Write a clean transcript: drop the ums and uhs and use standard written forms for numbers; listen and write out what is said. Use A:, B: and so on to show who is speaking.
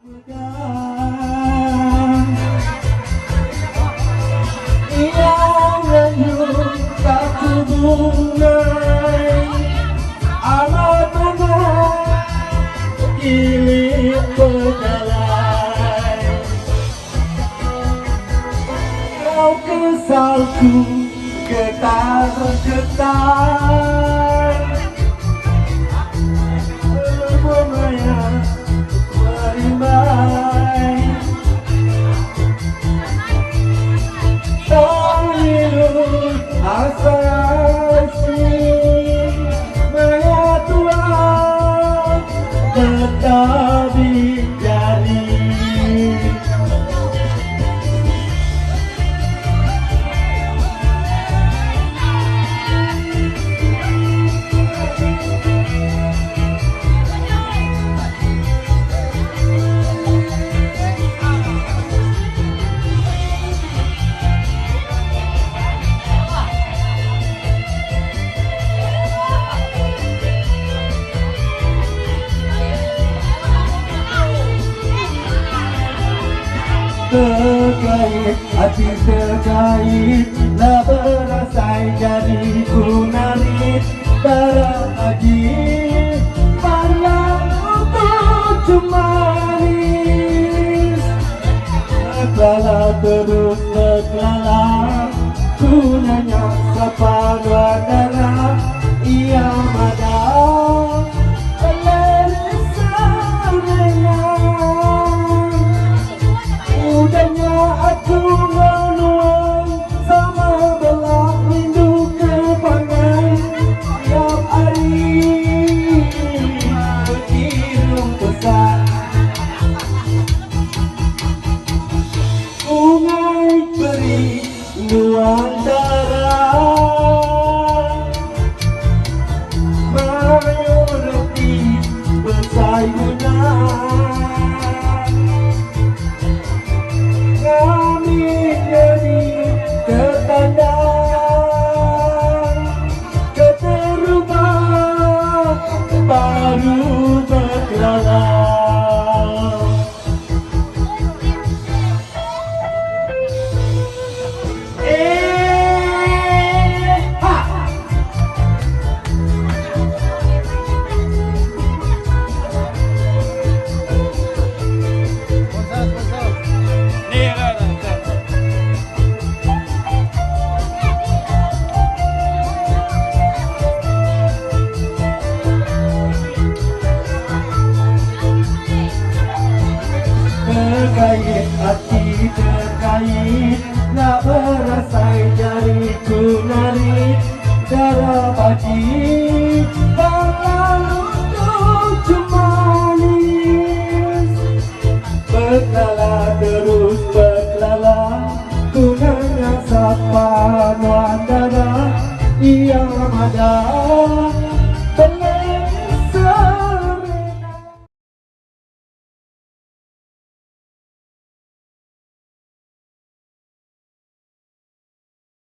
A: Yang lanjut tak hubungai amat benar kilit berjalan. Kau kesalku getar-getar berbunga merimbai. Tangiru asasi mengatua tetap dijadi. Terkait hati terkait lah berasai jadi kunarit darah haji pandang untuk cumanis setelah terus setelah gunanya sepaduan darah ia madang udahnya aku menuang sama belah rindu kepangan tiap hari berkirim pesan sungai beri nuan darah mayoriti bersayunan. Kami jadi ketandang keterubah baru berkelana. Terkait hati terkait nak berasai jariku narik darah pagi lalu untuk cumanis